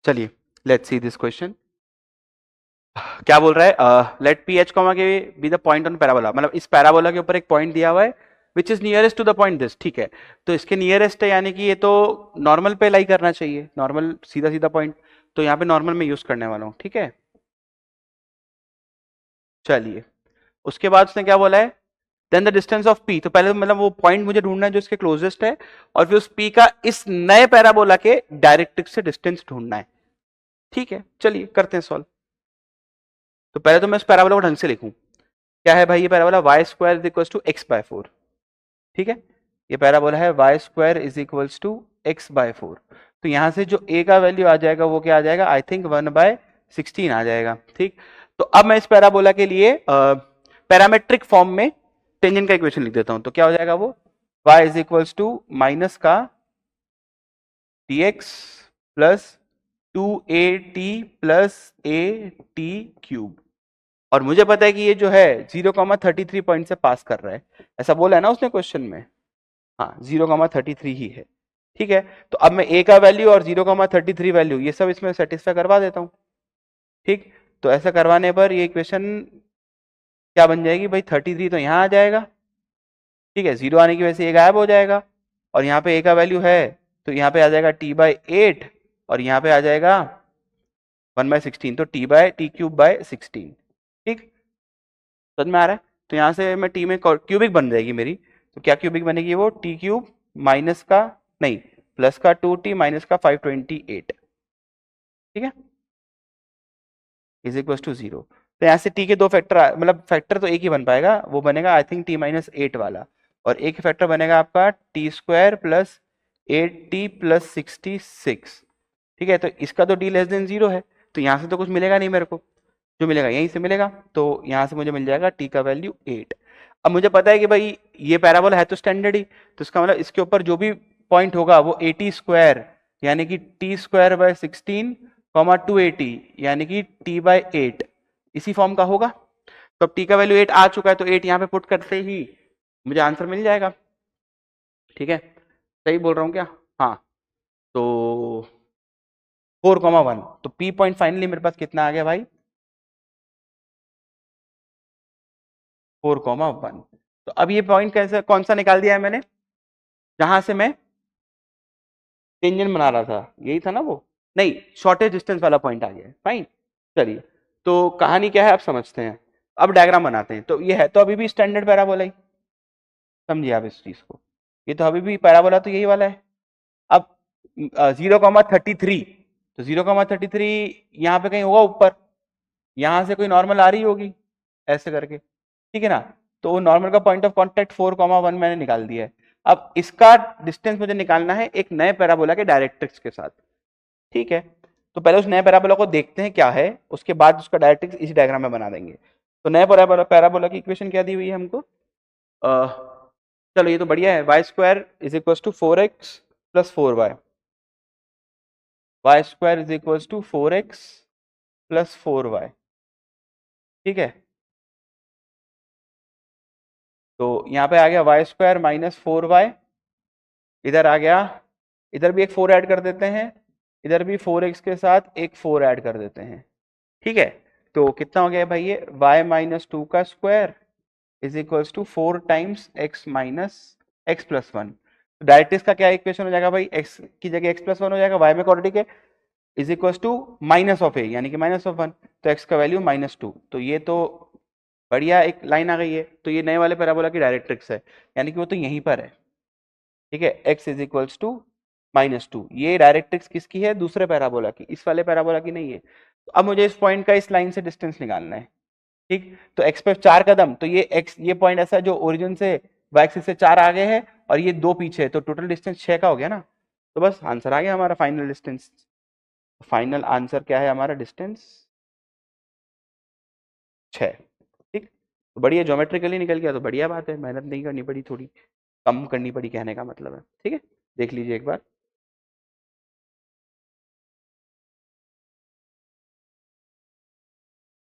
चलिए let's see this question. क्या बोल रहा है, लेट पी एच कॉमा के be the point on parabola, मतलब इस पैराबोला के ऊपर एक पॉइंट दिया हुआ है which is nearest to the point this, ठीक है। तो इसके नियरेस्ट है यानी कि ये तो नॉर्मल पे लाई करना चाहिए, नॉर्मल सीधा सीधा पॉइंट, तो यहाँ पे नॉर्मल में यूज करने वाला हूँ, ठीक है। चलिए उसके बाद उसने क्या बोला है, then the distance of P, तो पहले मतलब वो पॉइंट मुझे ढूंढना है जो इसके क्लोजेस्ट है, और फिर उस पी का इस नए पैराबोला के डायरेक्ट्रिक्स से डिस्टेंस ढूंढना है, ठीक है। चलिए करते हैं सॉल्व। तो पहले तो मैं उस पैराबोला को ढंग से लिखूं, क्या है भाई ये parabola Y square is equal to X by 4, ठीक है। ये पैराबोला है Y square is equals to X by 4। तो यहां से जो ए का वैल्यू आ जाएगा वो क्या आ जाएगा, आई थिंक 1/16 आ जाएगा, ठीक। तो अब मैं इस पैराबोला के लिए पैरामेट्रिक फॉर्म में टेंजेंट का इक्वेशन लिख देता हूं, तो क्या हो जाएगा वो, y is equals to minus का dx plus 2at plus A T cube. और मुझे पता है कि ये जो है 0,33 पॉइंट से पास कर रहा है, ऐसा बोला है ना उसने क्वेश्चन में, हाँ 0,33 ही है, ठीक है। तो अब मैं a का वैल्यू और 0,33 वैल्यू ये सब इसमें सेटिस्फाई करवा देता हूँ, ठीक। तो ऐसा करवाने पर ये इक्वेशन क्या बन जाएगी भाई, 33 तो यहाँ आ जाएगा, ठीक है, 0 आने की वजह से ये गायब हो जाएगा, और यहाँ पे a का वैल्यू है तो यहाँ पे आ जाएगा t/8, और यहाँ पे आ जाएगा 1/16, तो t/t³/16, ठीक, समझ में आ रहा है। तो यहाँ से मैं टी में क्यूबिक बन जाएगी मेरी, तो क्या क्यूबिक बनेगी वो, t³ माइनस का नहीं प्लस का 2t माइनस का 528, ठीक है, इज इक्वल टू 0। तो यहाँ से t के दो फैक्टर, मतलब फैक्टर तो एक ही बन पाएगा, वो बनेगा आई थिंक t-8 वाला, और एक फैक्टर बनेगा आपका t² प्लस 8t प्लस 66, ठीक है। तो इसका तो d लेस देन 0 है, तो यहाँ से तो कुछ मिलेगा नहीं मेरे को, जो मिलेगा यहीं से मिलेगा, तो यहाँ से मुझे मिल जाएगा t का वैल्यू 8। अब मुझे पता है कि भाई ये पैराबोला है तो स्टैंडर्ड ही, तो इसका मतलब इसके ऊपर जो भी पॉइंट होगा वो at² यानी कि t²/16 280 यानी कि t/8 इसी फॉर्म का होगा। तो अब t का वैल्यू 8 आ चुका है, तो 8 यहाँ पे पुट करते ही मुझे आंसर मिल जाएगा, ठीक है। सही बोल रहा हूँ क्या, हाँ। तो 4,1, तो p पॉइंट फाइनली मेरे पास कितना आ गया भाई, 4,1। तो अब ये पॉइंट कैसे कौन सा निकाल दिया है मैंने, जहां से मैं टेंजेंट बना रहा था, यही था ना वो, नहीं शॉर्टेज डिस्टेंस वाला पॉइंट आ गया, फाइन। चलिए तो कहानी क्या है आप समझते हैं, अब डायग्राम बनाते हैं। तो ये है तो अभी भी स्टैंडर्ड पैराबोला ही, समझिए आप इस चीज को, ये तो अभी भी पैराबोला तो यही वाला है। अब 0,33, तो 0,33 यहाँ पे कहीं होगा ऊपर, यहां से कोई नॉर्मल आ रही होगी ऐसे करके, ठीक है ना। तो नॉर्मल का पॉइंट ऑफ कांटेक्ट 4,1 मैंने निकाल दिया है। अब इसका डिस्टेंस मुझे निकालना है एक नए पैराबोला के डायरेक्ट्रिक्स के साथ, ठीक है। तो पहले उस नए पैराबोला को देखते हैं क्या है, उसके बाद उसका डायरेक्ट्रिक्स इसी डायग्राम में बना देंगे। तो नए पैराबोला की इक्वेशन क्या दी हुई है हमको, चलो ये तो बढ़िया है, y² is equal to 4x plus 4y, y² is equal to 4x plus 4y, ठीक है। तो यहाँ पे आ गया y² माइनस 4y, इधर आ गया, इधर भी एक 4 ऐड कर देते हैं, इधर भी 4x के साथ एक 4 ऐड कर देते हैं, ठीक है। तो कितना हो गया भाई ये y माइनस 2 का square is equals to 4 times x minus x plus 1। तो डायरेक्ट्रिक्स का क्या इक्वेशन हो जाएगा भाई, x की जगह x प्लस 1 हो जाएगा, y में क्वाड्रेटिक है, is equals to minus of a यानी कि माइनस ऑफ 1, तो x का वैल्यू -2। तो ये तो बढ़िया एक लाइन आ गई है, तो ये नए वाले पैराबोला की डायरेक्ट्रिक्स है, यानी कि वो तो यहीं पर है, ठीक है। x इज इक्वल्स टू -2, ये डायरेक्ट्रिक्स किसकी है, दूसरे पैराबोला की, इस वाले पैराबोला की नहीं है। तो अब मुझे इस पॉइंट का इस लाइन से डिस्टेंस निकालना है, ठीक। तो x पे 4 कदम, तो ये पॉइंट ऐसा जो ओरिजिन से y एक्सिस से 4 आगे है और ये 2 पीछे है, तो टोटल डिस्टेंस 6 का हो गया ना। तो बस आंसर आ गया हमारा फाइनल डिस्टेंस, फाइनल आंसर क्या है हमारा, डिस्टेंस 6, ठीक। तो बढ़िया ज्योमेट्रिकली निकल गया, तो बढ़िया बात है, मेहनत नहीं करनी पड़ी, थोड़ी कम करनी पड़ी कहने का मतलब है, ठीक है। देख लीजिए एक बार।